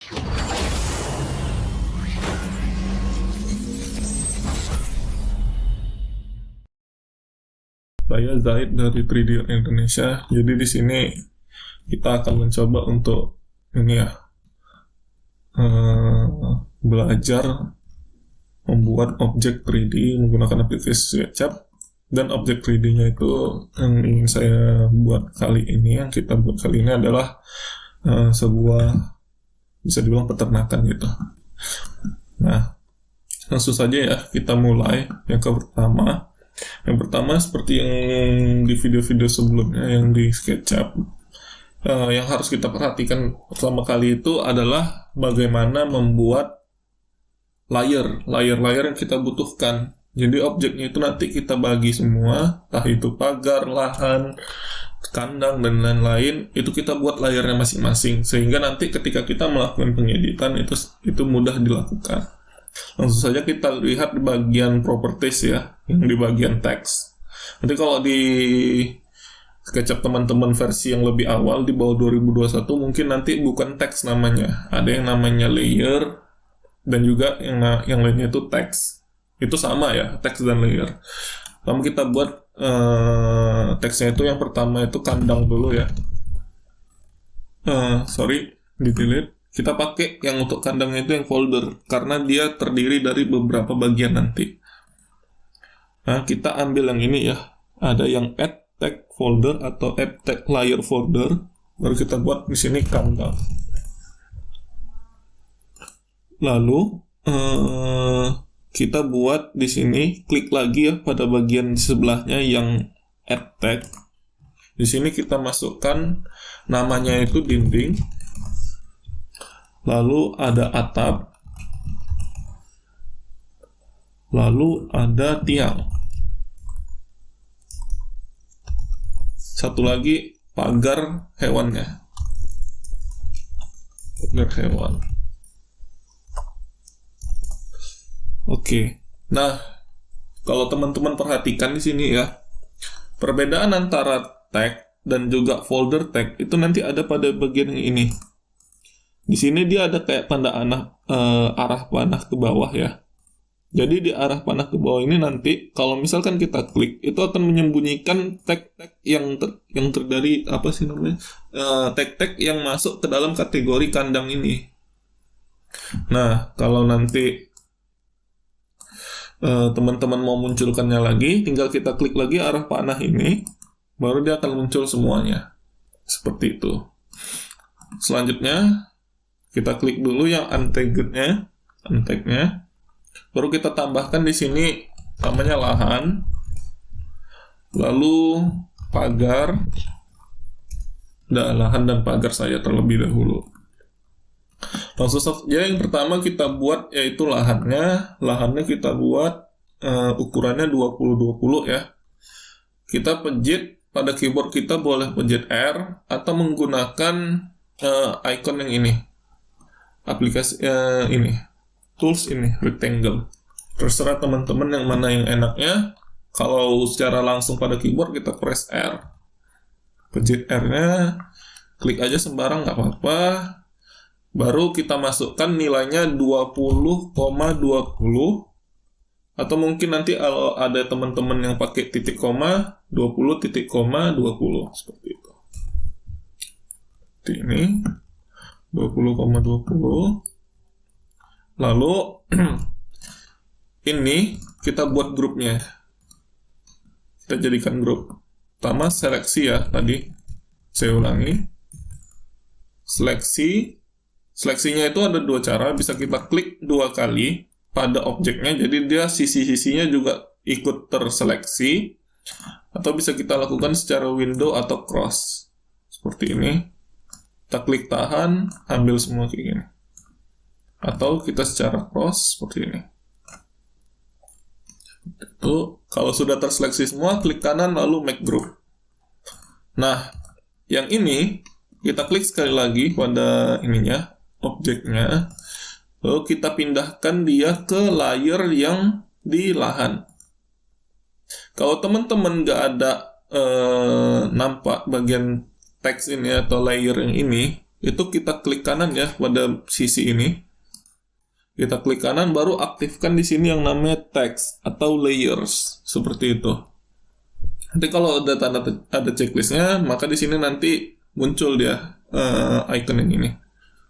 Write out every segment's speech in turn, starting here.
Saya Zaid dari 3D Indonesia. Jadi di sini kita akan mencoba untuk belajar membuat objek 3D menggunakan aplikasi SketchUp. Dan objek 3D-nya itu yang ingin saya buat kali ini, yang kita buat kali ini adalah sebuah, bisa dibilang peternakan gitu. Nah, langsung saja ya kita mulai. Yang pertama seperti yang di video-video sebelumnya yang di SketchUp, yang harus kita perhatikan pertama kali itu adalah bagaimana membuat layer yang kita butuhkan. Jadi objeknya itu nanti kita bagi semua, entah itu pagar, lahan, kandang, dan lain-lain, itu kita buat layernya masing-masing, sehingga nanti ketika kita melakukan pengeditan itu mudah dilakukan. Langsung saja kita lihat di bagian properties ya, yang di bagian teks. Nanti kalau di SketchUp teman-teman versi yang lebih awal di bawah 2021 mungkin nanti bukan teks namanya, ada yang namanya layer, dan juga yang lainnya itu teks. Itu sama ya, teks dan layer. Lalu kita buat teksnya itu yang pertama itu kandang dulu ya. Di delete. Kita pakai yang untuk kandangnya itu yang folder, karena dia terdiri dari beberapa bagian nanti. Nah, kita ambil yang ini ya. Ada yang add tag folder atau add tag layer folder. Baru kita buat di sini kandang. Lalu kita buat di sini, klik lagi ya pada bagian di sebelahnya yang add tag. Di sini kita masukkan namanya itu dinding. Lalu ada atap. Lalu ada tiang. Satu lagi pagar hewannya. Pagar hewan. Oke. Nah, kalau teman-teman perhatikan di sini ya, perbedaan antara tag dan juga folder tag itu nanti ada pada bagian yang ini. Di sini dia ada kayak tanda arah panah ke bawah ya. Jadi di arah panah ke bawah ini nanti kalau misalkan kita klik, itu akan menyembunyikan tag-tag yang terdiri tag-tag yang masuk ke dalam kategori kandang ini. Nah, kalau nanti teman-teman mau munculkannya lagi, tinggal kita klik lagi arah panah ini, baru dia akan muncul semuanya seperti itu. Selanjutnya kita klik dulu yang untagnya, baru kita tambahkan di sini namanya lahan, lalu pagar, lahan dan pagar saya terlebih dahulu. Langsung saja yang pertama kita buat yaitu lahannya kita buat ukurannya 20-20 ya. Kita pejit pada keyboard, kita boleh pejit R atau menggunakan icon yang ini, aplikasi ini, tools ini, rectangle. Terserah teman-teman yang mana yang enaknya. Kalau secara langsung pada keyboard kita press R, pejit R-nya, klik aja sembarang nggak apa-apa. Baru kita masukkan nilainya 20,20, atau mungkin nanti kalau ada teman-teman yang pakai titik koma, 20 titik koma 20 seperti itu. Seperti ini 20,20. Lalu ini kita buat grupnya. Kita jadikan grup. Pertama seleksi ya tadi. Saya ulangi. Seleksinya itu ada dua cara, bisa kita klik dua kali pada objeknya, jadi dia sisi-sisinya juga ikut terseleksi, atau bisa kita lakukan secara window atau cross seperti ini. Kita klik tahan, ambil semua kayak gini, atau kita secara cross seperti ini. Itu kalau sudah terseleksi semua, klik kanan lalu make group. Nah, yang ini kita klik sekali lagi pada ininya, objeknya, lalu kita pindahkan dia ke layer yang di lahan. Kalau teman-teman nggak ada nampak bagian teks ini atau layer yang ini, itu kita klik kanan ya pada sisi ini. Kita klik kanan, baru aktifkan di sini yang namanya text atau layers, seperti itu. Nanti kalau ada checklistnya, maka di sini nanti muncul dia icon yang ini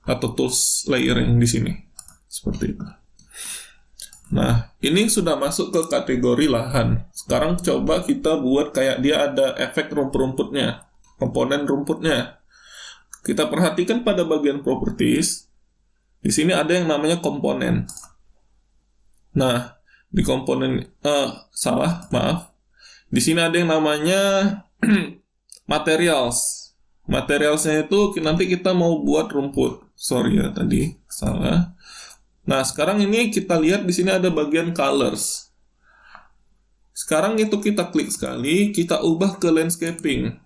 atau tools layer yang di sini, seperti itu. Nah, ini sudah masuk ke kategori lahan. Sekarang coba kita buat kayak dia ada efek rumput-rumputnya, komponen rumputnya. Kita perhatikan pada bagian properties. Di sini ada yang namanya komponen. Nah, di komponen Di sini ada yang namanya materials. Materialsnya itu nanti kita mau buat rumput. Sorry ya, tadi salah. Nah, sekarang ini kita lihat di sini ada bagian colors. Sekarang itu kita klik sekali, kita ubah ke landscaping.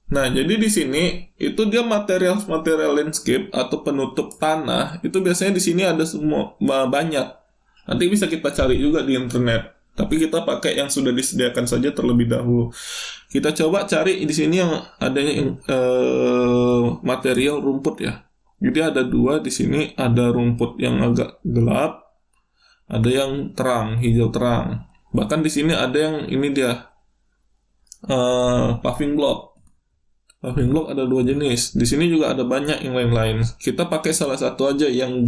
Nah, jadi di sini itu dia material landscape atau penutup tanah, itu biasanya di sini ada semua banyak. Nanti bisa kita cari juga di internet. Tapi kita pakai yang sudah disediakan saja terlebih dahulu. Kita coba cari di sini yang adanya material rumput ya. Jadi ada dua di sini, ada rumput yang agak gelap, ada yang terang, hijau terang. Bahkan di sini ada yang ini dia paving block. Paving block ada dua jenis. Di sini juga ada banyak yang lain-lain. Kita pakai salah satu aja yang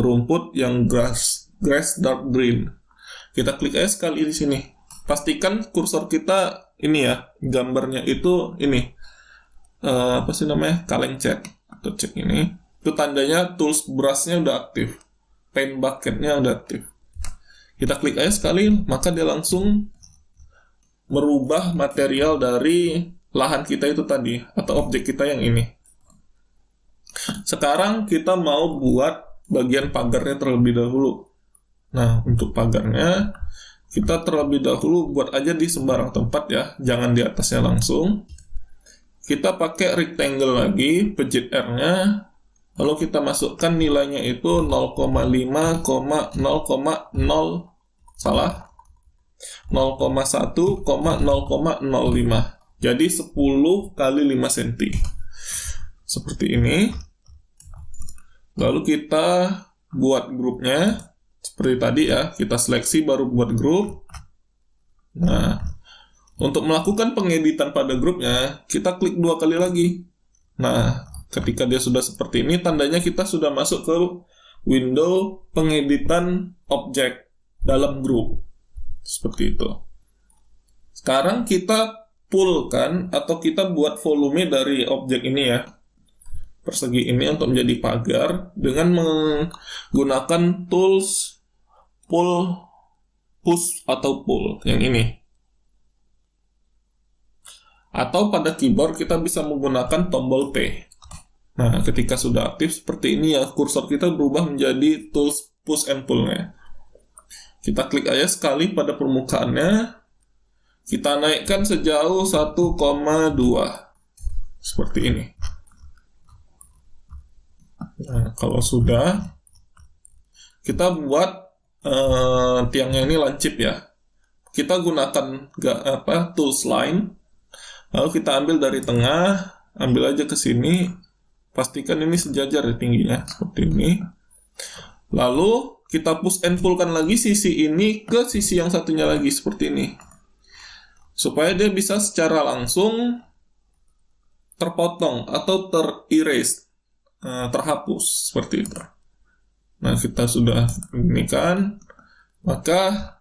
rumput, yang grass dark green. Kita klik aja sekali di sini. Pastikan kursor kita ini ya, gambarnya itu ini. Apa sih namanya? Kaleng cat. Atau cek ini. Itu tandanya tools brush-nya udah aktif. Paint bucket-nya udah aktif. Kita klik aja sekali, maka dia langsung merubah material dari lahan kita itu tadi, atau objek kita yang ini. Sekarang kita mau buat bagian pagarnya terlebih dahulu. Nah, untuk pagarnya, kita terlebih dahulu buat aja di sembarang tempat ya, jangan di atasnya langsung. Kita pakai rectangle lagi, pencet R-nya, lalu kita masukkan nilainya itu 0,1,0,05. Jadi 10 kali 5 cm. Seperti ini. Lalu kita buat grupnya. Seperti tadi ya, kita seleksi baru buat grup. Nah, untuk melakukan pengeditan pada grupnya, kita klik 2 kali lagi. Nah, ketika dia sudah seperti ini, tandanya kita sudah masuk ke window pengeditan objek dalam grup. Seperti itu. Sekarang kita pullkan atau kita buat volume dari objek ini ya, persegi ini untuk menjadi pagar dengan menggunakan tools push atau pull yang ini. Atau pada keyboard kita bisa menggunakan tombol P. Nah, ketika sudah aktif seperti ini ya, kursor kita berubah menjadi tools push and pull-nya. Kita klik aja sekali pada permukaannya. Kita naikkan sejauh 1,2. Seperti ini. Nah, kalau sudah, kita buat tiangnya ini lancip ya. Kita gunakan tools line. Lalu kita ambil dari tengah, ambil aja ke sini. Pastikan ini sejajar ya tingginya, seperti ini. Lalu kita push and pullkan lagi sisi ini ke sisi yang satunya lagi, seperti ini. Supaya dia bisa secara langsung terpotong atau tererase, terhapus, seperti itu. Nah, kita sudah ini kan, maka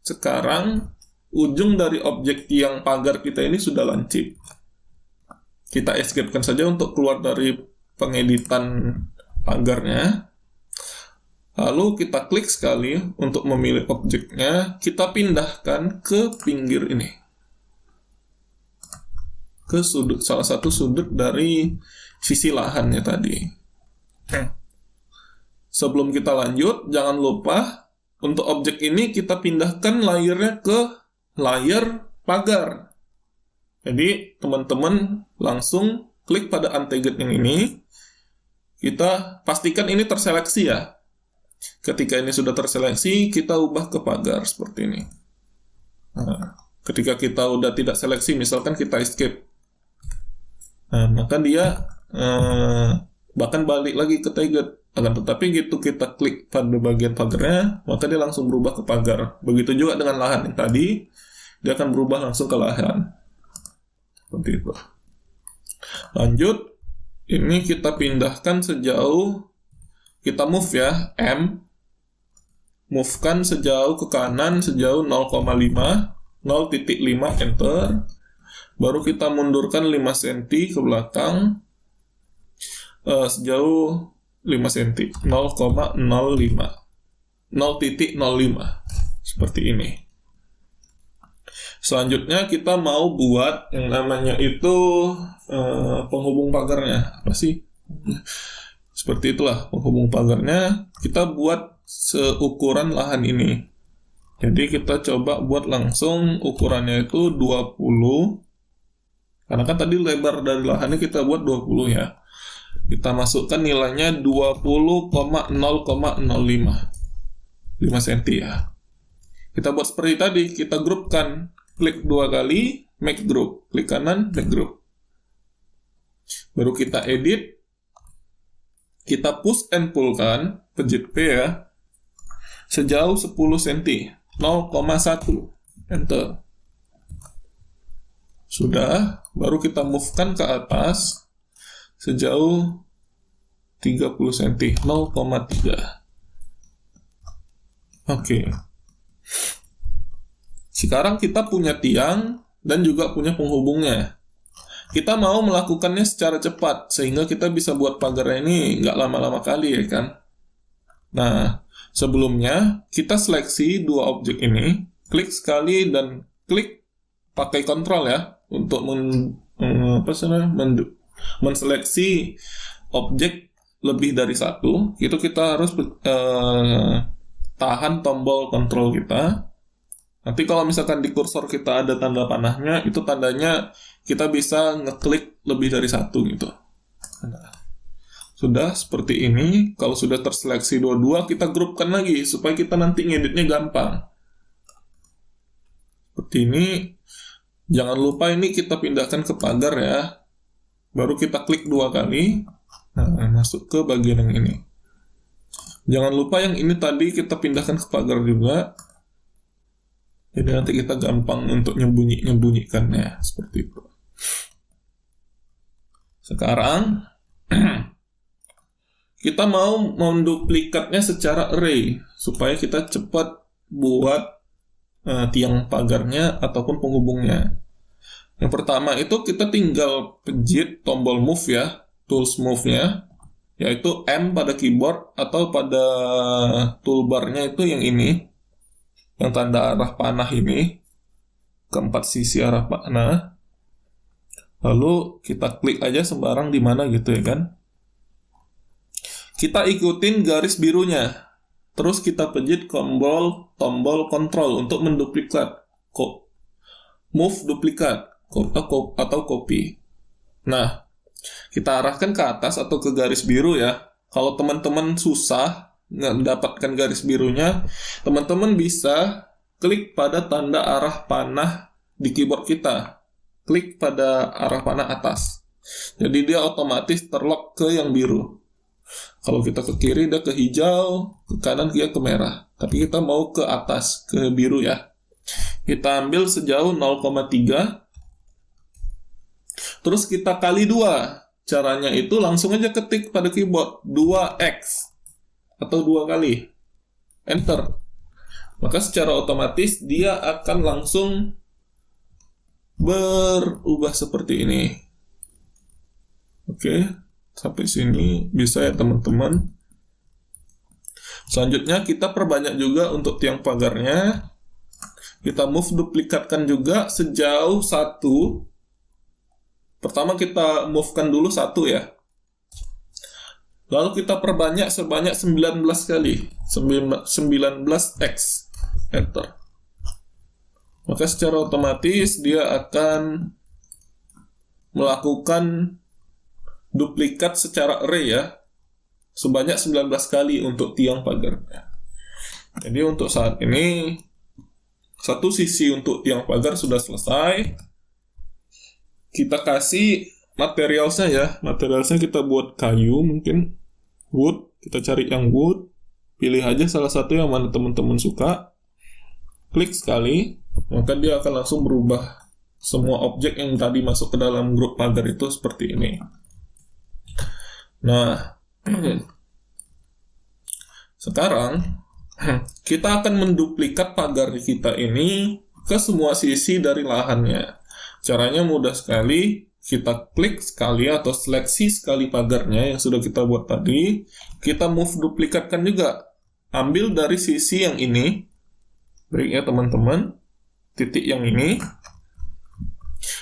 sekarang ujung dari objek tiang pagar kita ini sudah lancip. Kita escape-kan saja untuk keluar dari pengeditan pagarnya. Lalu kita klik sekali untuk memilih objeknya, kita pindahkan ke pinggir ini. Ke sudut, salah satu sudut dari sisi lahannya tadi. Sebelum kita lanjut, jangan lupa untuk objek ini kita pindahkan layernya ke layer pagar. Jadi teman-teman langsung klik pada untagged yang ini. Kita pastikan ini terseleksi ya. Ketika ini sudah terseleksi, kita ubah ke pagar seperti ini. Nah, ketika kita udah tidak seleksi, misalkan kita escape. Nah, maka dia bahkan balik lagi ke target. Akan tetapi gitu kita klik pada bagian pagarnya, maka dia langsung berubah ke pagar. Begitu juga dengan lahan yang tadi, dia akan berubah langsung ke lahan. Seperti itu. Lanjut, ini kita pindahkan sejauh, kita move ya, M. Move-kan sejauh ke kanan, sejauh 0,5, 0,5, enter. Baru kita mundurkan 5 cm ke belakang, sejauh 5 cm, 0,05, 0,05, seperti ini. Selanjutnya kita mau buat yang namanya itu penghubung pagarnya. Apa sih? Seperti itulah penghubung pagarnya. Kita buat seukuran lahan ini. Jadi kita coba buat langsung ukurannya itu 20. Karena kan tadi lebar dari lahannya kita buat 20 ya. Kita masukkan nilainya 20,0,05 5 cm ya. Kita buat seperti tadi, kita grupkan. Klik 2 kali, make group. Klik kanan, make group. Baru kita edit. Kita push and pull kan, pencet P ya. Sejauh 10 cm, 0,1. Enter. Sudah, baru kita move-kan ke atas sejauh 30 cm, 0,3. Oke. Sekarang kita punya tiang dan juga punya penghubungnya. Kita mau melakukannya secara cepat, sehingga kita bisa buat pagarnya ini nggak lama-lama kali ya kan. Nah, sebelumnya kita seleksi dua objek ini, klik sekali dan klik pakai kontrol ya, untuk menseleksi objek lebih dari satu. Itu kita harus tahan tombol kontrol kita. Nanti kalau misalkan di kursor kita ada tanda panahnya, itu tandanya kita bisa ngeklik lebih dari satu gitu. Nah, sudah seperti ini. Kalau sudah terseleksi dua-dua, kita grupkan lagi supaya kita nanti ngeditnya gampang. Seperti ini. Jangan lupa ini kita pindahkan ke pagar ya. Baru kita klik 2 kali. Nah, masuk ke bagian yang ini. Jangan lupa yang ini tadi kita pindahkan ke pagar juga. Jadi nanti kita gampang untuk nyembunyikannya seperti itu. Sekarang kita mau menduplikatnya secara array supaya kita cepat buat tiang pagarnya ataupun penghubungnya. Yang pertama itu kita tinggal pencet tombol move ya, tools move-nya, yaitu M pada keyboard atau pada toolbar-nya itu yang ini, yang tanda arah panah ini, keempat sisi arah panah. Lalu kita klik aja sembarang di mana gitu ya kan. Kita ikutin garis birunya. Terus kita pencet tombol kontrol untuk menduplikat. Move duplikat atau copy. Nah, kita arahkan ke atas atau ke garis biru ya. Kalau teman-teman susah mendapatkan garis birunya, teman-teman bisa klik pada tanda arah panah di keyboard kita. Klik pada arah panah atas. Jadi dia otomatis terlock ke yang biru. Kalau kita ke kiri dia ke hijau, ke kanan dia ke merah. Tapi kita mau ke atas, ke biru ya. Kita ambil sejauh 0,3. Terus kita kali 2. Caranya itu langsung aja ketik pada keyboard 2x atau 2 kali. Enter. Maka secara otomatis dia akan langsung berubah seperti ini. Oke, sampai sini bisa ya teman-teman. Selanjutnya kita perbanyak juga untuk tiang pagarnya. Kita move duplikatkan juga sejauh 1. Pertama kita move-kan dulu 1 ya. Lalu kita perbanyak sebanyak 19 kali. 19x. Enter. Maka secara otomatis dia akan melakukan duplikat secara array ya. Sebanyak 19 kali untuk tiang pagarnya. Jadi untuk saat ini satu sisi untuk tiang pagar sudah selesai. Kita kasih materialsnya ya, materialsnya kita buat kayu, mungkin wood, kita cari yang wood, pilih aja salah satu yang mana teman-teman suka, klik sekali, maka dia akan langsung berubah semua objek yang tadi masuk ke dalam grup pagar itu seperti ini. Nah, sekarang kita akan menduplikat pagar kita ini ke semua sisi dari lahannya. Caranya mudah sekali. Kita klik sekali atau seleksi sekali pagarnya yang sudah kita buat tadi. Kita move duplikatkan juga. Ambil dari sisi yang ini. Baik ya teman-teman. Titik yang ini.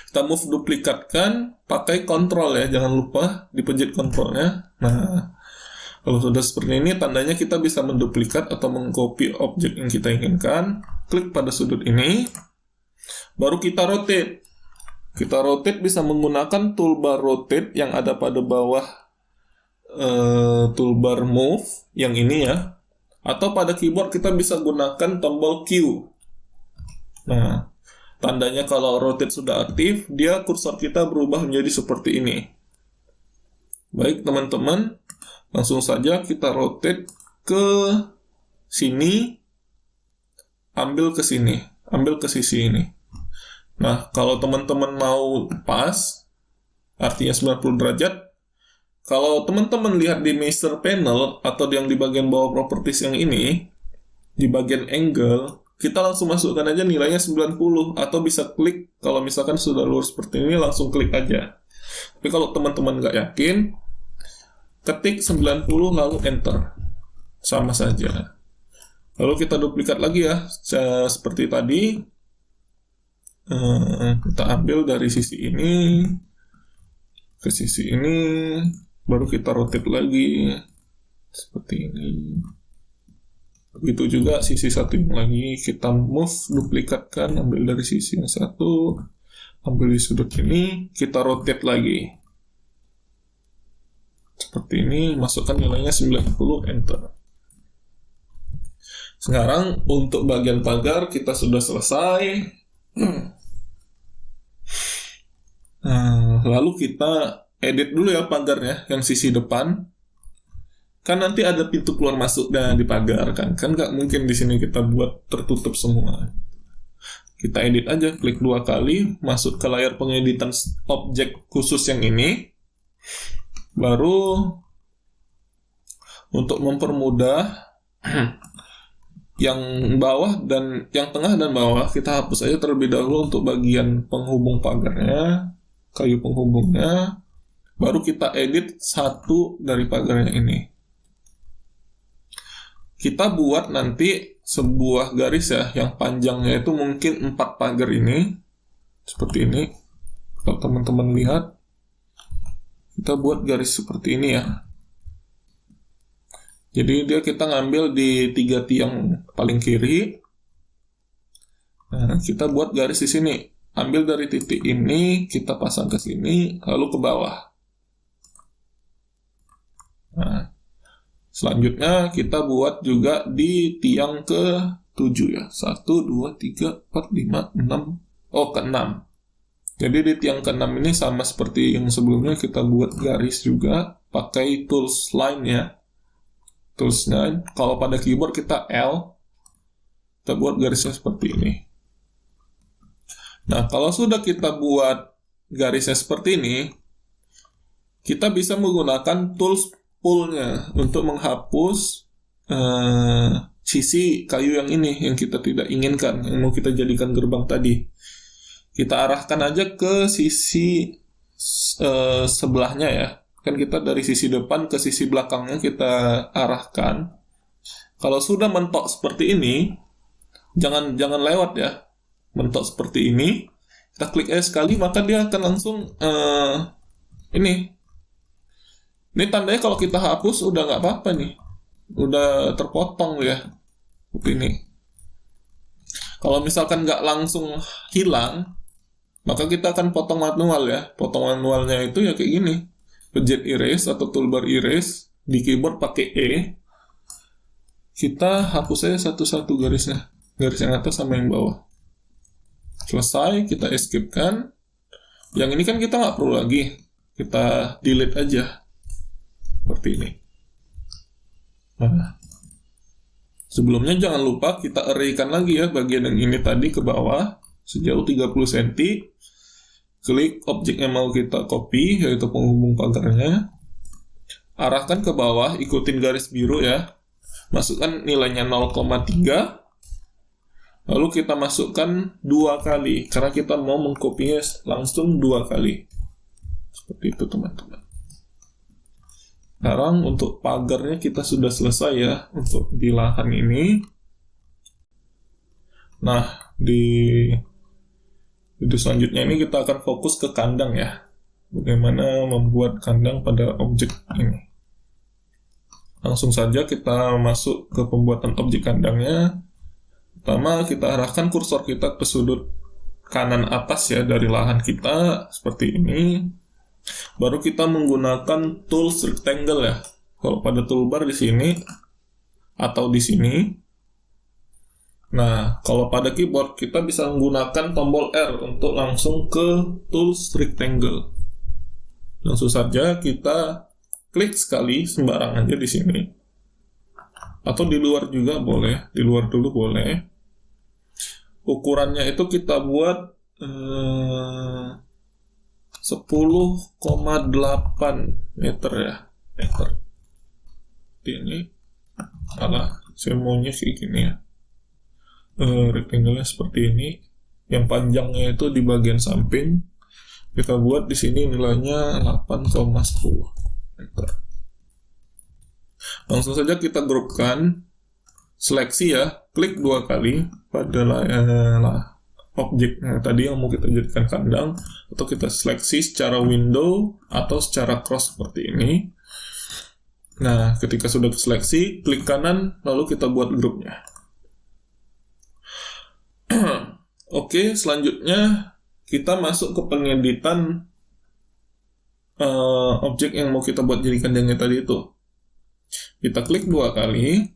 Kita move duplikatkan pakai kontrol ya. Jangan lupa dipencet kontrolnya. Nah, kalau sudah seperti ini, tandanya kita bisa menduplikat atau mengcopy objek yang kita inginkan. Klik pada sudut ini. Baru kita rotate. Kita rotate bisa menggunakan toolbar rotate yang ada pada bawah toolbar move yang ini ya. Atau pada keyboard kita bisa gunakan tombol Q. Nah, tandanya kalau rotate sudah aktif, dia kursor kita berubah menjadi seperti ini. Baik teman-teman, langsung saja kita rotate ke sini, ambil ke sini, ambil ke sisi ini. Nah, kalau teman-teman mau pas, artinya 90 derajat, kalau teman-teman lihat di measure panel, atau yang di bagian bawah properties yang ini, di bagian angle, kita langsung masukkan aja nilainya 90, atau bisa klik, kalau misalkan sudah lurus seperti ini, langsung klik aja. Tapi kalau teman-teman nggak yakin, ketik 90 lalu enter. Sama saja. Lalu kita duplikat lagi ya, seperti tadi. Kita ambil dari sisi ini ke sisi ini, baru kita rotate lagi seperti ini. Begitu juga sisi satu yang lagi kita move, duplikatkan, ambil dari sisi yang satu, ambil di sudut ini, kita rotate lagi seperti ini, masukkan nilainya 90, enter. Sekarang untuk bagian pagar kita sudah selesai. Lalu kita edit dulu ya pagarnya yang sisi depan. Kan nanti ada pintu keluar masuk dan di pagar kan nggak mungkin di sini kita buat tertutup semua. Kita edit aja, klik 2 kali, masuk ke layar pengeditan objek khusus yang ini. Baru untuk mempermudah yang bawah dan yang tengah dan bawah kita hapus aja terlebih dahulu untuk bagian penghubung pagarnya, kayu penghubungnya. Baru kita edit satu dari pagarnya ini. Kita buat nanti sebuah garis ya, yang panjangnya itu mungkin 4 pagar ini, seperti ini. Kalau teman-teman lihat, kita buat garis seperti ini ya. Jadi kita ngambil di 3 tiang paling kiri. Nah, kita buat garis di sini. Ambil dari titik ini, kita pasang ke sini, lalu ke bawah. Nah, selanjutnya kita buat juga di tiang ke-7 ya. 1, 2, 3, 4, 5, 6. Oh, ke-6. Jadi di tiang ke-6 ini sama seperti yang sebelumnya, kita buat garis juga pakai tools line ya. Toolsnya, kalau pada keyboard kita L, kita buat garisnya seperti ini. Nah, kalau sudah kita buat garisnya seperti ini, kita bisa menggunakan tools pull-nya untuk menghapus sisi kayu yang ini, yang kita tidak inginkan, yang mau kita jadikan gerbang tadi. Kita arahkan aja ke sisi sebelahnya ya. Kan kita dari sisi depan ke sisi belakangnya kita arahkan. Kalau sudah mentok seperti ini, jangan lewat ya. Mentok seperti ini, kita klik aja sekali, maka dia akan langsung ini. Ini tandanya kalau kita hapus udah nggak apa-apa nih, udah terpotong ya, seperti ini. Kalau misalkan nggak langsung hilang, maka kita akan potong manual ya. Potong manualnya itu ya kayak gini. Pencet erase atau toolbar erase di keyboard pakai E. Kita hapus aja satu-satu garisnya, garis yang atas sama yang bawah. Selesai, kita escape kan. Yang ini kan kita nggak perlu lagi. kita delete aja seperti ini. Nah, sebelumnya jangan lupa kita arraykan lagi ya bagian yang ini tadi ke bawah sejauh 30 cm. Klik objek yang mau kita copy, yaitu penghubung pagarnya. Arahkan ke bawah, ikutin garis biru ya. Masukkan nilainya 0,3. Lalu kita masukkan 2 kali, karena kita mau mengkopinya langsung 2 kali. Seperti itu teman-teman. Sekarang untuk pagarnya kita sudah selesai ya, untuk di lahan ini. Nah, di video selanjutnya ini kita akan fokus ke kandang ya. Bagaimana membuat kandang pada objek ini. Langsung saja kita masuk ke pembuatan objek kandangnya. Pertama, kita arahkan kursor kita ke sudut kanan atas ya dari lahan kita seperti ini. Baru kita menggunakan tools rectangle ya. Kalau pada toolbar di sini atau di sini. Nah, kalau pada keyboard kita bisa menggunakan tombol R untuk langsung ke tools rectangle. Langsung saja kita klik sekali sembarang aja di sini. Atau di luar juga boleh, di luar dulu boleh. Ukurannya itu kita buat 10,8 meter ya, meter. Ini saya maunya kayak gini ya. Rectangle-nya seperti ini. Yang panjangnya itu di bagian samping. Kita buat di sini nilainya 8,10 meter. Langsung saja kita grupkan. Seleksi ya, klik 2 kali pada objek tadi yang mau kita jadikan kandang, atau kita seleksi secara window atau secara cross seperti ini. Nah, ketika sudah seleksi, klik kanan, lalu kita buat grupnya. Oke, selanjutnya kita masuk ke pengeditan objek yang mau kita buat jadi kandangnya tadi itu. Kita klik 2 kali.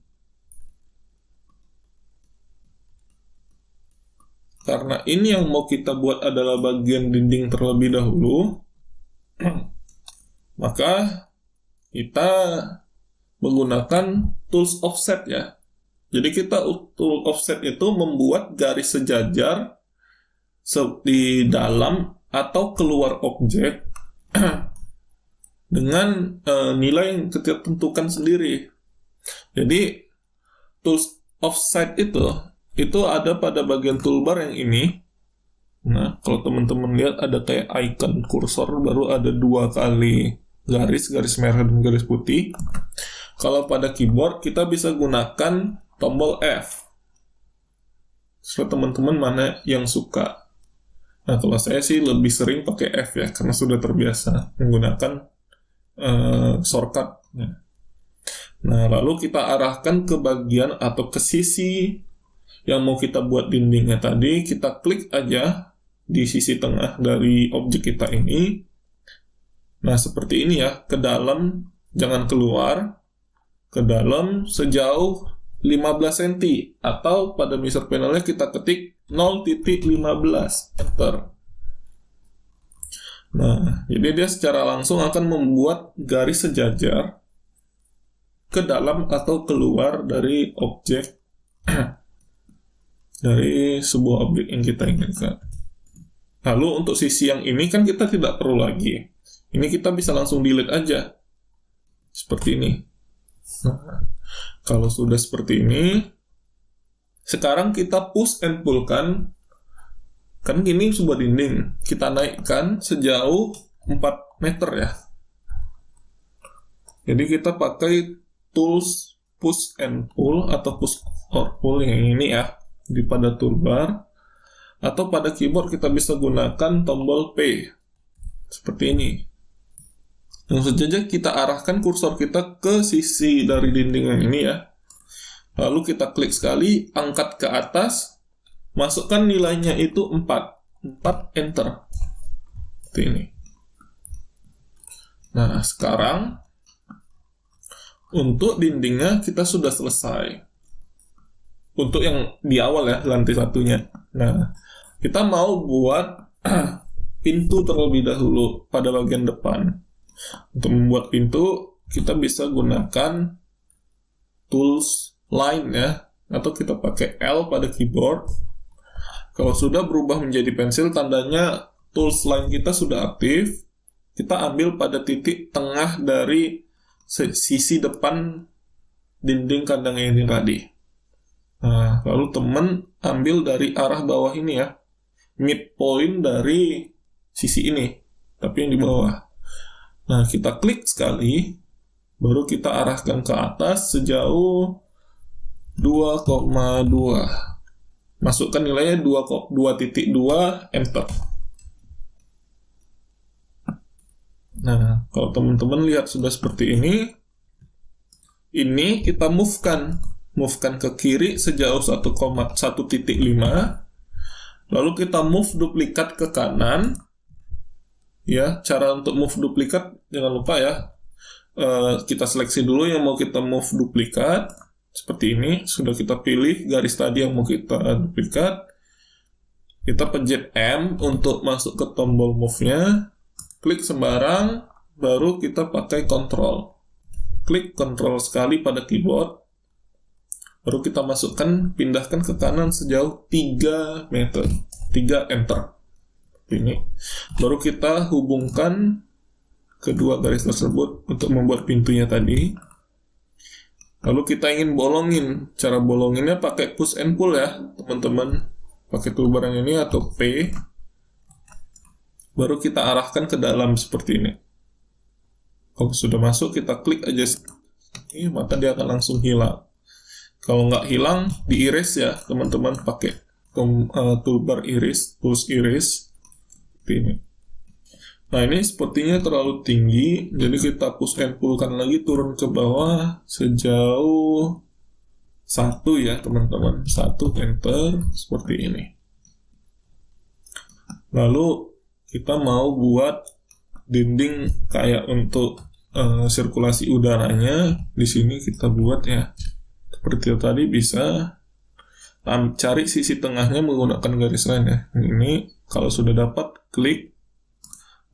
Karena ini yang mau kita buat adalah bagian dinding terlebih dahulu, maka kita menggunakan tools offset ya. Jadi kita tool offset itu membuat garis sejajar di dalam atau keluar objek dengan nilai yang kita tentukan sendiri. Jadi tools offset itu ada pada bagian toolbar yang ini. Nah, kalau teman-teman lihat ada kayak icon kursor, baru ada 2 kali garis merah dan garis putih. Kalau pada keyboard kita bisa gunakan tombol F. So, teman-teman mana yang suka. Nah, kalau saya sih lebih sering pakai F ya, karena sudah terbiasa menggunakan shortcut. Nah, lalu kita arahkan ke bagian atau ke sisi yang mau kita buat dindingnya tadi. Kita klik aja di sisi tengah dari objek kita ini. Nah, seperti ini ya, ke dalam, jangan keluar, ke dalam sejauh 15 cm, atau pada mixer panelnya kita ketik 0.15 enter. Nah, jadi dia secara langsung akan membuat garis sejajar ke dalam atau keluar dari objek dari sebuah objek yang kita inginkan. Lalu untuk sisi yang ini kan kita tidak perlu lagi. Ini kita bisa langsung delete aja. Seperti ini. Nah, kalau sudah seperti ini, sekarang kita push and pull kan gini sebuah dinding. Kita naikkan sejauh 4 meter ya. Jadi kita pakai tools push and pull atau push or pull yang ini ya, di pada toolbar, atau pada keyboard kita bisa gunakan tombol P seperti ini. Langsung saja kita arahkan kursor kita ke sisi dari dinding yang ini ya. Lalu kita klik sekali, angkat ke atas, masukkan nilainya itu 4 enter seperti ini. Nah, sekarang untuk dindingnya kita sudah selesai. Untuk yang di awal ya, lantai satunya. Nah, kita mau buat pintu terlebih dahulu pada bagian depan. Untuk membuat pintu, kita bisa gunakan tools line ya, atau kita pakai L pada keyboard. Kalau sudah berubah menjadi pensil, tandanya tools line kita sudah aktif. Kita ambil pada titik tengah dari sisi depan dinding kandang ini tadi. Nah, lalu teman ambil dari arah bawah ini ya, midpoint dari sisi ini, tapi yang di bawah. Nah, kita klik sekali, baru kita arahkan ke atas sejauh 2,2. Masukkan nilainya 2,2, enter. Nah, kalau teman-teman lihat sudah seperti ini kita move-kan ke kiri sejauh 1,1.5. Lalu kita move duplikat ke kanan. Ya, cara untuk move duplikat jangan lupa ya. Kita seleksi dulu yang mau kita move duplikat. Seperti ini, sudah kita pilih garis tadi yang mau kita duplikat. Kita pencet M untuk masuk ke tombol move-nya. Klik sembarang, baru kita pakai Ctrl. Klik Ctrl sekali pada keyboard. Baru kita masukkan, pindahkan ke kanan sejauh 3 meter. 3, enter. Ini. Baru kita hubungkan kedua garis tersebut untuk membuat pintunya tadi. Lalu kita ingin bolongin. Cara bolonginnya pakai push and pull ya, teman-teman. Pakai toolbar yang ini atau P. Baru kita arahkan ke dalam seperti ini. Kalau sudah masuk, kita klik aja. Maka dia akan langsung hilang. Kalau nggak hilang, di-erase ya, teman-teman. Pakai toolbar erase, tools erase. Seperti ini. Nah, ini sepertinya terlalu tinggi, jadi kita push and pull-kan lagi turun ke bawah sejauh 1 ya, teman-teman. 1, enter, seperti ini. Lalu, kita mau buat dinding kayak untuk sirkulasi udaranya. Di sini kita buat ya. Seperti tadi bisa cari sisi tengahnya menggunakan garis lain ya. Ini kalau sudah dapat, klik.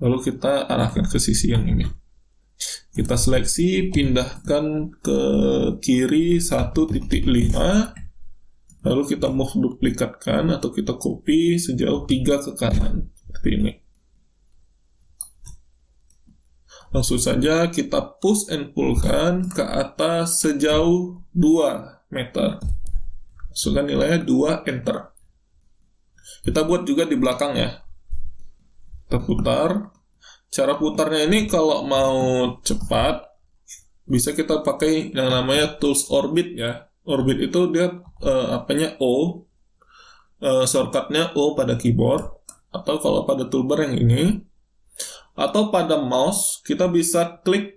Lalu kita arahkan ke sisi yang ini. Kita seleksi, pindahkan ke kiri 1.5. Lalu kita move duplikatkan atau kita copy sejauh 3 ke kanan. Seperti ini. Langsung saja kita push and pull-kan ke atas sejauh 2 meter. Masukkan nilainya 2, enter. Kita buat juga di belakang ya. Kita putar. Cara putarnya ini kalau mau cepat, bisa kita pakai yang namanya tools orbit ya. Orbit itu dia O. Shortcutnya O pada keyboard. Atau kalau pada toolbar yang ini. Atau pada mouse, kita bisa klik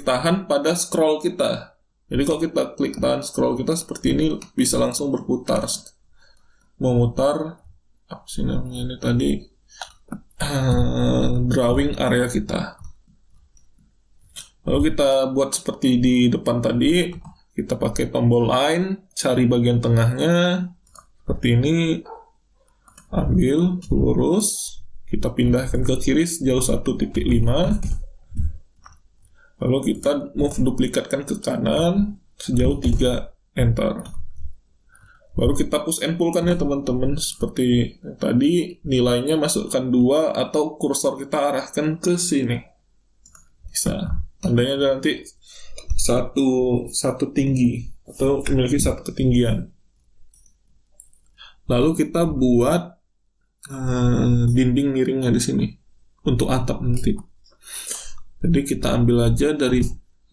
tahan pada scroll kita. Jadi kalau kita klik tahan scroll kita seperti ini, bisa langsung berputar. Memutar, apa sih namanya ini tadi, drawing area kita. Lalu kita buat seperti di depan tadi, kita pakai tombol line, cari bagian tengahnya, seperti ini, ambil, lurus, kita pindahkan ke kiri sejauh 1.5, lalu kita move duplikatkan ke kanan sejauh 3, enter. Baru kita push and pull kan ya teman-teman, seperti tadi nilainya masukkan 2 atau kursor kita arahkan ke sini. Bisa. Tandanya nanti satu tinggi atau memiliki satu ketinggian. Lalu kita buat dinding miringnya di sini untuk atap nanti. Jadi kita ambil aja dari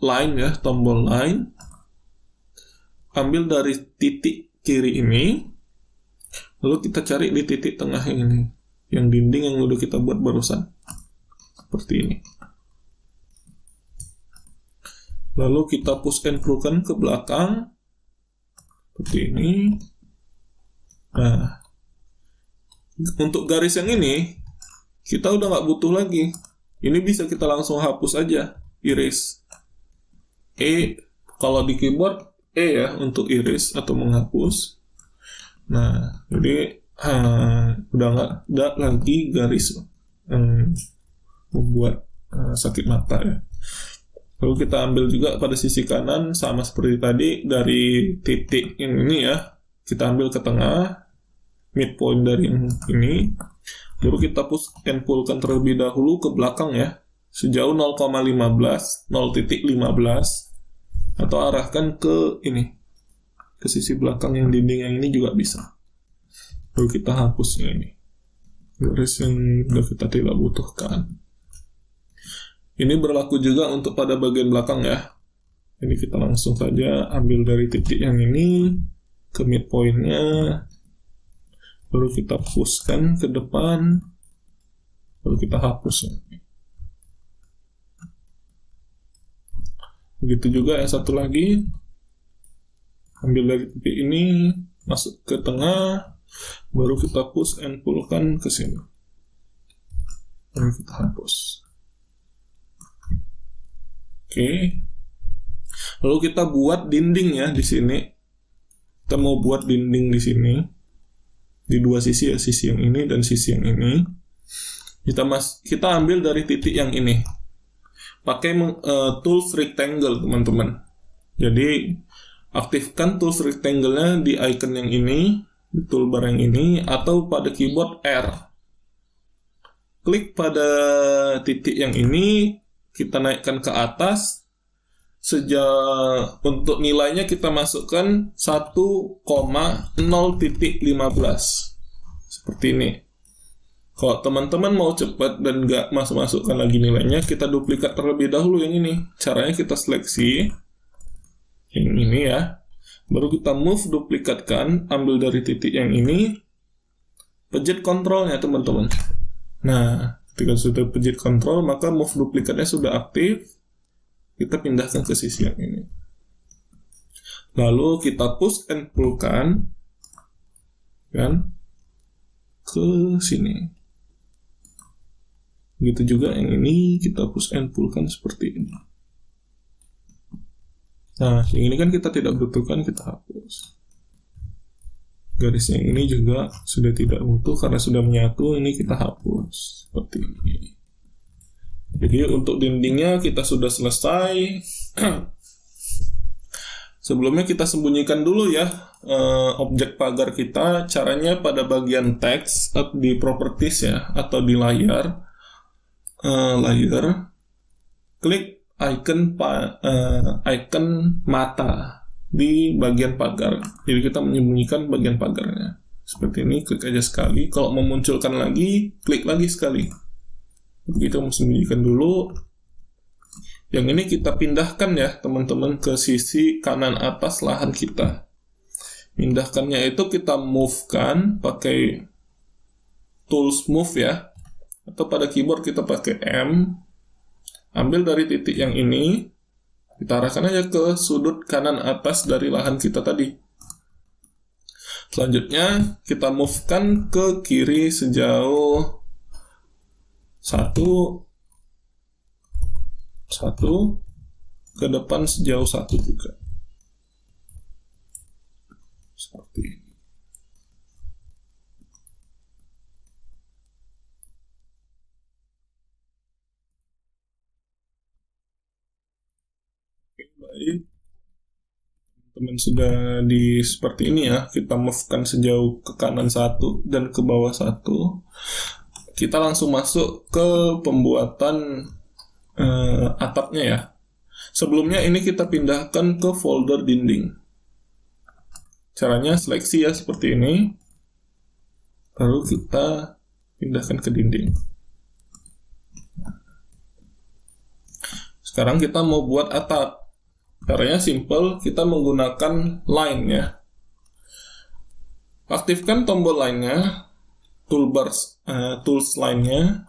line ya, tombol line. Ambil dari titik kiri ini, lalu kita cari di titik tengah ini, yang dinding yang udah kita buat barusan, seperti ini. Lalu kita push and pull-kan ke belakang, seperti ini. Nah, untuk garis yang ini, kita udah nggak butuh lagi. Ini bisa kita langsung hapus aja, erase. Kalau di keyboard, ya untuk erase atau menghapus. Nah, jadi udah nggak ada lagi garis yang membuat sakit mata ya. Lalu kita ambil juga pada sisi kanan sama seperti tadi, dari titik ini ya, kita ambil ke tengah, midpoint dari ini, baru kita push and pullkan terlebih dahulu ke belakang ya, sejauh 0,15, 0,15, atau arahkan ke ini, ke sisi belakang yang dinding yang ini juga bisa. Lalu kita hapusnya ini, garis yang sudah kita tidak butuhkan. Ini berlaku juga untuk pada bagian belakang ya. Ini kita langsung saja ambil dari titik yang ini ke midpointnya, baru kita pushkan ke depan, baru kita hapusnya. Begitu juga yang satu lagi, ambil dari titik ini, masuk ke tengah, baru kita push and pullkan ke sini, baru kita hapus. Oke. Lalu kita buat dinding ya di sini. Kita mau buat dinding di sini, di dua sisi ya, sisi yang ini dan sisi yang ini. Kita ambil dari titik yang ini. Pakai tools rectangle teman-teman. Jadi aktifkan tools rectangle-nya di icon yang ini, di toolbar yang ini, atau pada keyboard R. Klik pada titik yang ini, kita naikkan ke atas. Untuk nilainya kita masukkan 1,0.15 seperti ini. Kalau teman-teman mau cepat dan nggak masukkan lagi nilainya, kita duplikat terlebih dahulu yang ini. Caranya kita seleksi yang ini ya, baru kita move, duplikatkan, ambil dari titik yang ini, pencet kontrolnya teman-teman. Nah, ketika sudah pencet kontrol, maka move duplikatnya sudah aktif. Kita pindahkan ke sisi yang ini. Lalu kita push and pullkan kan ke sini. Begitu juga yang ini kita push and pullkan seperti ini. Nah, yang ini kan kita tidak butuhkan, kita hapus. Garis yang ini juga sudah tidak butuh karena sudah menyatu, ini kita hapus seperti ini. Jadi untuk dindingnya kita sudah selesai. Sebelumnya kita sembunyikan dulu ya objek pagar kita. Caranya pada bagian teks di properties ya, atau di layar, klik icon mata di bagian pagar. Jadi kita menyembunyikan bagian pagarnya seperti ini. Klik aja sekali. Kalau memunculkan lagi, klik lagi sekali. Kita sembunyikan dulu. Yang ini kita pindahkan ya teman-teman ke sisi kanan atas lahan kita. Pindahkannya itu kita move-kan pakai tools move ya, atau pada keyboard kita pakai M. Ambil dari titik yang ini, kita arahkan aja ke sudut kanan atas dari lahan kita tadi. Selanjutnya kita move-kan ke kiri sejauh 1, ke depan sejauh 1 juga. Seperti ini. Oke, baik. Teman sudah seperti ini ya. Kita move-kan sejauh ke kanan 1 dan ke bawah 1. Kita langsung masuk ke pembuatan atapnya ya. Sebelumnya ini kita pindahkan ke folder dinding. Caranya seleksi ya seperti ini. Lalu kita pindahkan ke dinding. Sekarang kita mau buat atap. Caranya simple, kita menggunakan line ya. Aktifkan tombol line-nya, tools line-nya,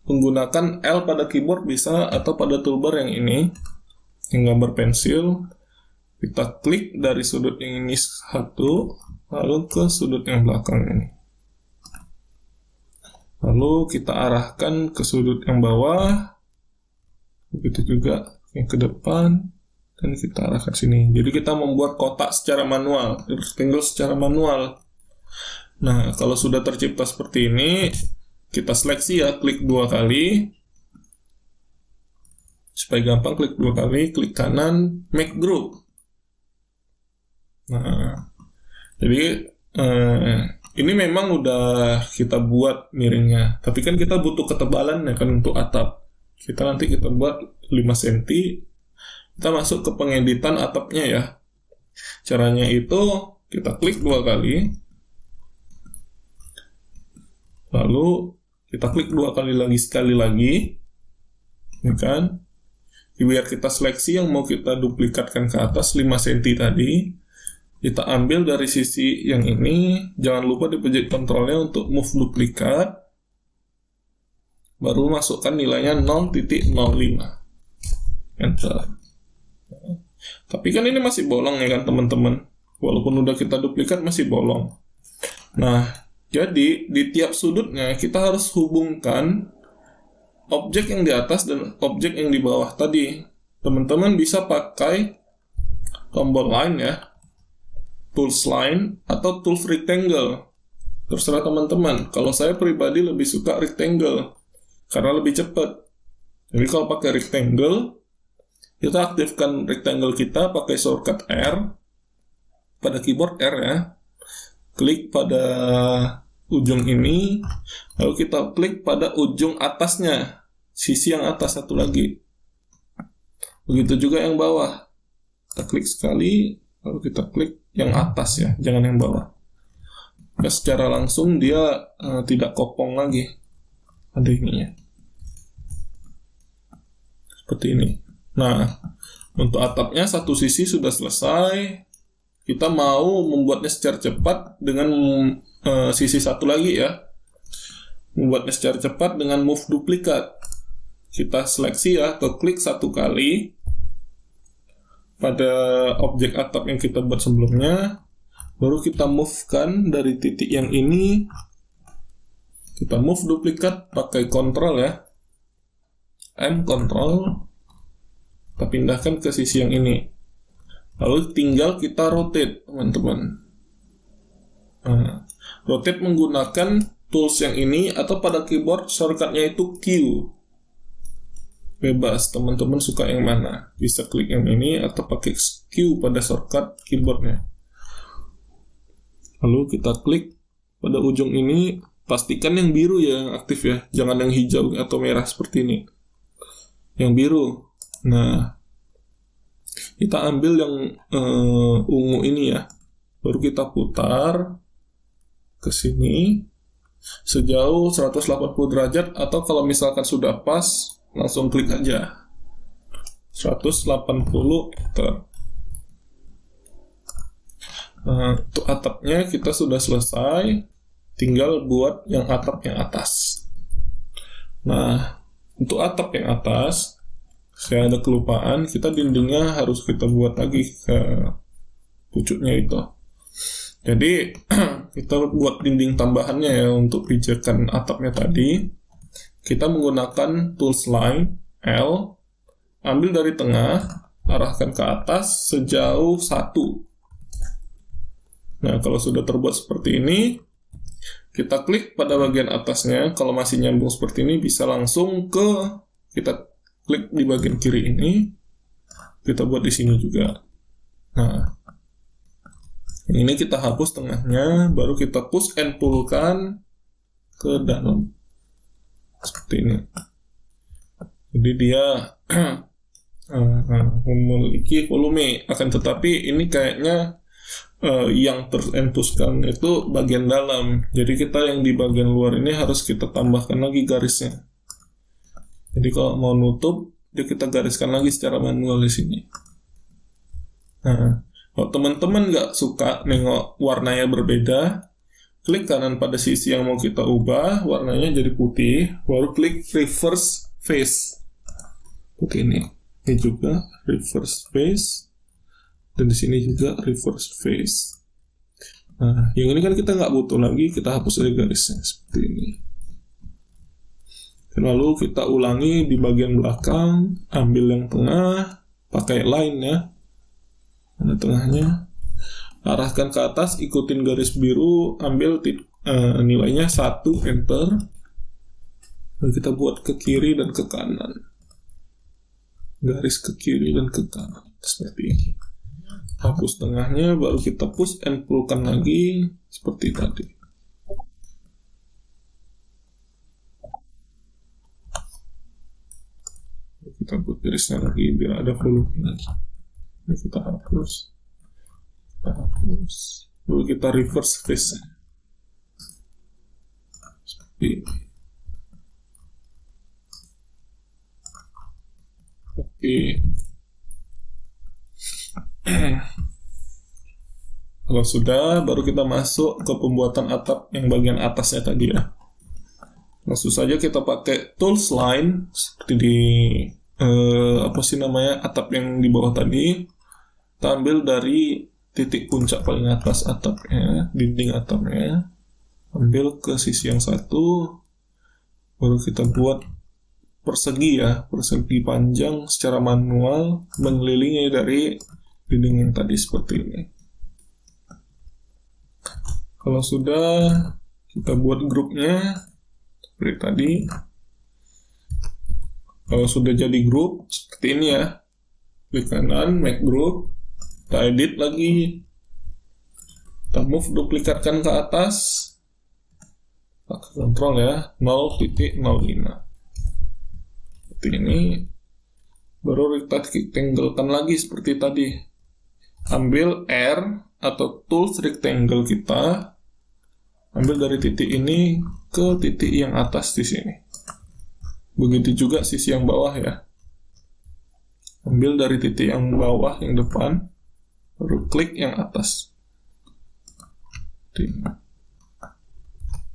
menggunakan L pada keyboard bisa, atau pada toolbar yang ini, yang gambar pensil. Kita klik dari sudut yang ini 1, lalu ke sudut yang belakang ini. Lalu kita arahkan ke sudut yang bawah, begitu juga yang ke depan, dan kita arahkan sini. Jadi kita membuat kotak secara manual, rectangle secara manual. Nah, kalau sudah tercipta seperti ini, kita seleksi ya, klik 2 kali. Supaya gampang, klik 2 kali, klik kanan, make group. Nah, jadi ini memang udah kita buat miringnya, tapi kan kita butuh ketebalan ya kan untuk atap. Nanti kita buat 5 cm. Kita masuk ke pengeditan atapnya ya. Caranya itu kita klik 2 kali, lalu kita klik 2 kali lagi, sekali lagi, ya kan? Biar kita seleksi yang mau kita duplikatkan ke atas 5 cm tadi. Kita ambil dari sisi yang ini, jangan lupa di pencet kontrolnya untuk move duplikat, baru masukkan nilainya 0.05, enter. Tapi kan ini masih bolong ya kan teman-teman, walaupun udah kita duplikat masih bolong. Nah, jadi di tiap sudutnya kita harus hubungkan objek yang di atas dan objek yang di bawah tadi. Teman-teman bisa pakai tombol line ya, tools line atau tools rectangle, terserah teman-teman. Kalau saya pribadi lebih suka rectangle karena lebih cepat. Jadi kalau pakai rectangle, kita aktifkan rectangle kita pakai shortcut R pada keyboard R ya. Klik pada ujung ini, lalu kita klik pada ujung atasnya, sisi yang atas satu lagi. Begitu juga yang bawah. Kita klik sekali, lalu kita klik yang atas ya, jangan yang bawah. Ya, secara langsung dia tidak kopong lagi. Ada ininya. Seperti ini. Nah, untuk atapnya satu sisi sudah selesai. Kita mau membuatnya secara cepat dengan sisi satu lagi ya. Membuatnya secara cepat dengan move duplikat. Kita seleksi ya, atau klik 1 kali pada objek atap yang kita buat sebelumnya, baru kita move-kan dari titik yang ini, kita move duplikat pakai kontrol ya, M kontrol, kita pindahkan ke sisi yang ini, lalu tinggal kita rotate teman-teman. Nah, rotate menggunakan tools yang ini atau pada keyboard shortcutnya itu Q. Bebas, teman-teman suka yang mana. Bisa klik yang ini atau pakai Q pada shortcut keyboardnya. Lalu kita klik pada ujung ini, pastikan yang biru ya yang aktif ya, jangan yang hijau atau merah seperti ini. Yang biru. Nah, kita ambil yang ungu ini ya, baru kita putar ke sini sejauh 180 derajat, atau kalau misalkan sudah pas, langsung klik aja 180 meter. Nah, untuk atapnya kita sudah selesai, tinggal buat yang atap yang atas. Nah, untuk atap yang atas, saya ada kelupaan, kita dindingnya harus kita buat lagi ke pucuknya itu. Jadi kita buat dinding tambahannya ya untuk pijakan atapnya tadi. Kita menggunakan tools line L, ambil dari tengah, arahkan ke atas sejauh 1. Nah, kalau sudah terbuat seperti ini, kita klik pada bagian atasnya. Kalau masih nyambung seperti ini, bisa langsung kita klik di bagian kiri ini. Kita buat di sini juga. Nah, ini kita hapus tengahnya, baru kita push and pull-kan ke dalam. Seperti ini. Jadi dia memiliki volume, akan tetapi ini kayaknya yang terentuskan itu bagian dalam. Jadi kita yang di bagian luar ini harus kita tambahkan lagi garisnya. Jadi kalau mau nutup, dia kita gariskan lagi secara manual di sini. Nah, kalau teman-teman nggak suka nengok warnanya berbeda, klik kanan pada sisi yang mau kita ubah, warnanya jadi putih, baru klik reverse face. Seperti ini. Ini juga reverse face. Dan di sini juga reverse face. Nah, yang ini kan kita nggak butuh lagi, kita hapus aja garisnya seperti ini. Lalu kita ulangi di bagian belakang, ambil yang tengah, pakai line ya. Ada tengahnya. Arahkan ke atas, ikutin garis biru, ambil nilainya 1, enter. Lalu kita buat ke kiri dan ke kanan, garis ke kiri dan ke kanan seperti ini. Hapus tengahnya, baru kita push and pullkan lagi seperti tadi. Kita buat garisnya lagi biar ada volume. Ini kita hapus, lalu kita reverse face seperti ini. Oke. Kalau sudah, baru kita masuk ke pembuatan atap yang bagian atasnya tadi ya. Langsung saja kita pakai tools line seperti di atap yang di bawah tadi. Kita ambil dari titik puncak paling atas atapnya, dinding atapnya, ambil ke sisi yang satu, baru kita buat persegi panjang secara manual mengelilingi dari dinding yang tadi seperti ini. Kalau sudah, kita buat grupnya seperti tadi. Kalau sudah jadi grup seperti ini ya, klik kanan, make group, kita edit lagi, kita move duplikatkan ke atas, pakai kontrol ya, 0.05 seperti ini. Baru kita rectangle-kan lagi seperti tadi, ambil R atau tools rectangle kita, ambil dari titik ini ke titik yang atas di sini. Begitu juga sisi yang bawah ya. Ambil dari titik yang bawah, yang depan, baru klik yang atas.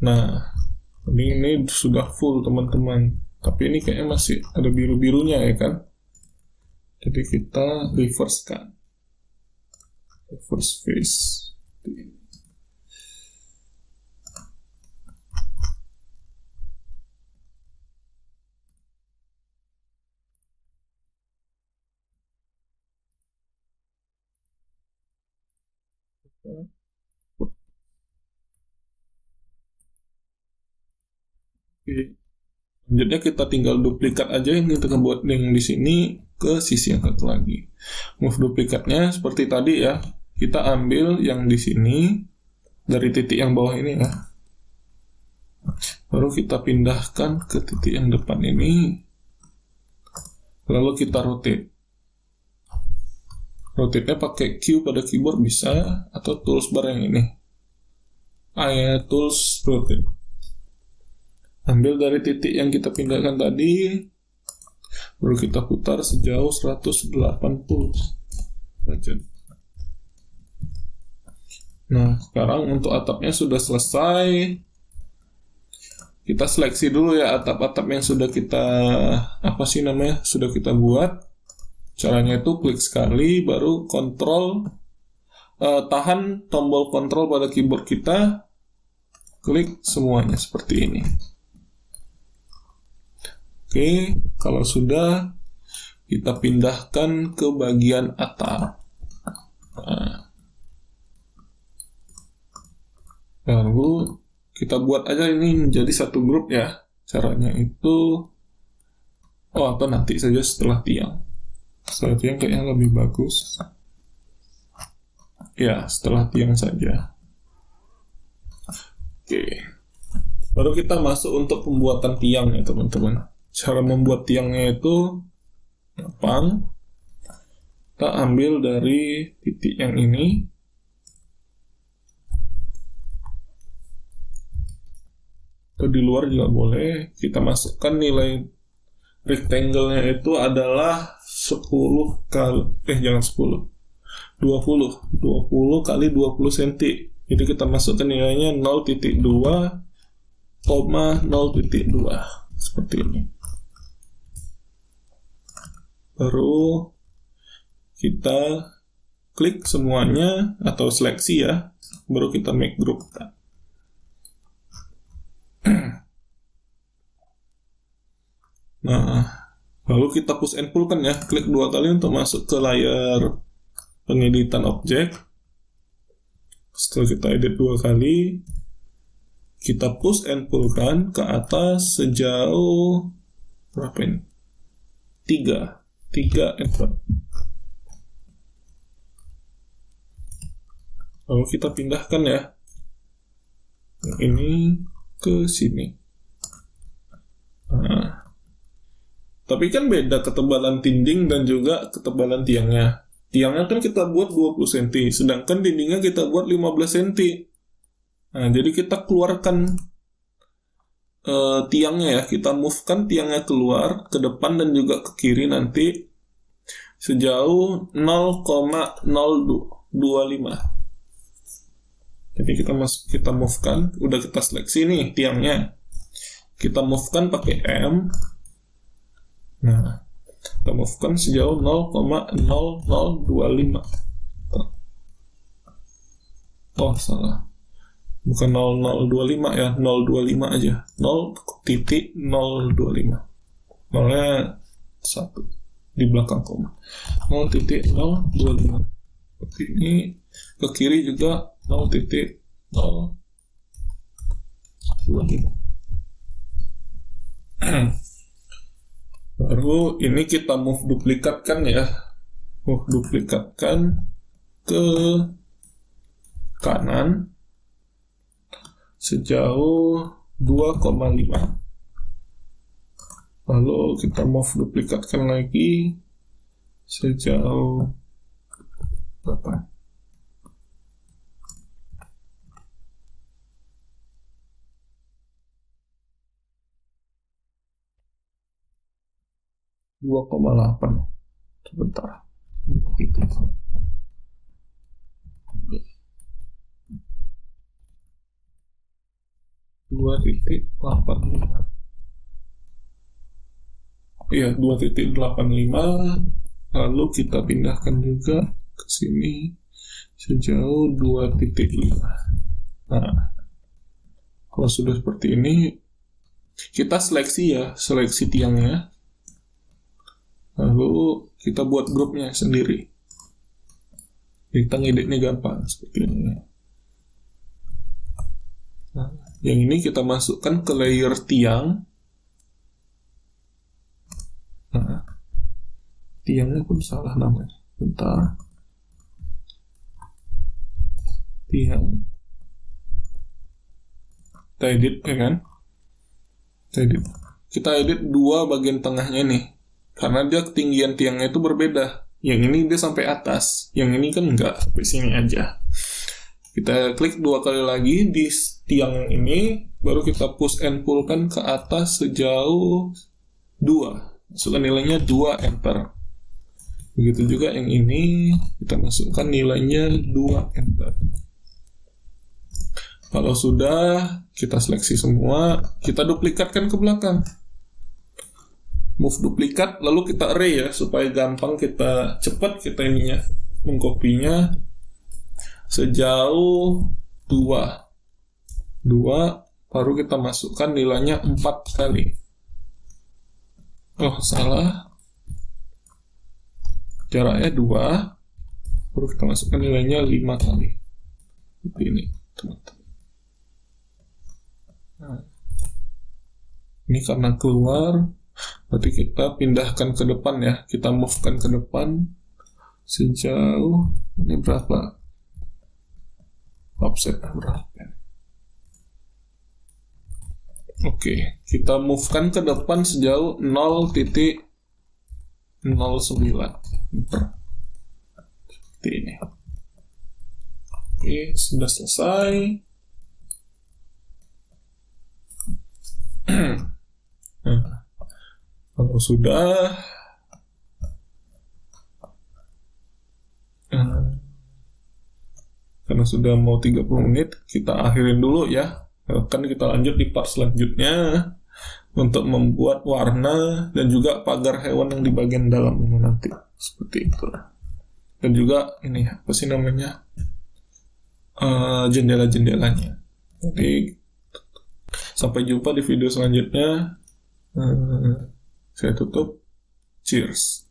Nah, ini sudah full teman-teman. Tapi ini kayaknya masih ada biru-birunya ya kan. Jadi kita reverse kan. Reverse face. Selanjutnya kita tinggal duplikat aja yang kita buat yang di sini ke sisi yang satu lagi. Move duplikatnya seperti tadi ya. Kita ambil yang di sini dari titik yang bawah ini ya. Baru kita pindahkan ke titik yang depan ini. Lalu kita rotate. Rotate-nya pakai Q pada keyboard bisa, atau tools bar yang ini. Tools rotate. Ambil dari titik yang kita pindahkan tadi, baru kita putar sejauh 180 derajat. Nah, sekarang untuk atapnya sudah selesai. Kita seleksi dulu ya atap-atap yang sudah kita sudah kita buat. Caranya itu klik sekali, baru tahan tombol kontrol pada keyboard kita, klik semuanya seperti ini. Oke, kalau sudah, kita pindahkan ke bagian atap. Lalu kita buat aja ini menjadi satu grup ya. Caranya itu, atau nanti saja setelah tiang. Setelah tiang kayaknya lebih bagus. Ya, setelah tiang saja. Oke. Baru kita masuk untuk pembuatan tiang ya teman-teman. Cara membuat tiangnya itu gampang. Kita ambil dari titik yang ini. Atau di luar juga boleh. Kita masukkan nilai rectangle-nya itu adalah 20 kali 20 cm. Jadi kita masukkan nilainya 0.2, 0.2 seperti ini. Baru kita klik semuanya atau seleksi ya. Baru kita make group. Nah, lalu kita push and pull kan ya. Klik 2 kali untuk masuk ke layar pengeditan objek. Setelah kita edit 2 kali, kita push and pull-kan ke atas sejauh berapa ini? 3 enter. Lalu kita pindahkan ya ini ke sini. Nah, tapi kan beda ketebalan dinding dan juga ketebalan tiangnya. Tiangnya kan kita buat 20 cm, sedangkan dindingnya kita buat 15 cm. Nah, jadi kita keluarkan tiangnya ya, kita move-kan tiangnya keluar ke depan dan juga ke kiri nanti sejauh 0,025. Jadi kita move-kan, udah kita seleksi nih tiangnya. Kita move-kan pakai M. Nah, kita move-kan sejauh 0,0025. Oh, salah. Bukan 0025 ya, 025 aja. 0.025. Nolnya 1 di belakang koma. 0.025. Seperti ini. Ke kiri juga 0.025. Baru ini kita move duplikatkan ya. Move duplikatkan ke kanan sejauh 2,5. Lalu kita move duplikatkan lagi sejauh berapa? 2,8. Sebentar. 2.85. Iya, 2.85. Lalu kita pindahkan juga ke sini sejauh 2.5. Nah, kalau sudah seperti ini, kita seleksi tiangnya. Lalu kita buat grupnya sendiri. Kita ngeditnya gampang seperti ini. Nah, yang ini kita masukkan ke layer tiang. Nah, tiangnya pun salah namanya. Bentar. Tiang. Kita edit ya kan? Kita edit dua bagian tengahnya nih. Karena dia ketinggian tiangnya itu berbeda. Yang ini dia sampai atas. Yang ini kan enggak, sampai sini aja. Kita klik 2 kali lagi di tiang ini. Baru kita push and pull kan ke atas sejauh 2. Masukkan nilainya 2, enter. Begitu juga yang ini. Kita masukkan nilainya 2, enter. Kalau sudah, kita seleksi semua. Kita duplikatkan ke belakang. Move duplikat, lalu kita array ya, supaya gampang cepat kita ininya, mengkopinya sejauh 2, baru kita masukkan nilainya 4 kali. Oh, salah. Jaraknya 2, baru kita masukkan nilainya 5 kali. Seperti ini, teman-teman. Nah, ini karena keluar, berarti kita pindahkan ke depan ya. Kita move-kan ke depan sejauh ini berapa? Offset berapa? Oke, kita move-kan ke depan sejauh 0.09. Seperti ini. Oke, sudah selesai. Nah, kalau sudah, karena sudah mau 30 menit, kita akhirin dulu ya. Kan kita lanjut di part selanjutnya untuk membuat warna dan juga pagar hewan yang di bagian dalam ini nanti. Seperti itu. Dan juga ini, apa sih namanya? Jendela-jendelanya. Jadi, sampai jumpa di video selanjutnya. Saya tutup. Cheers.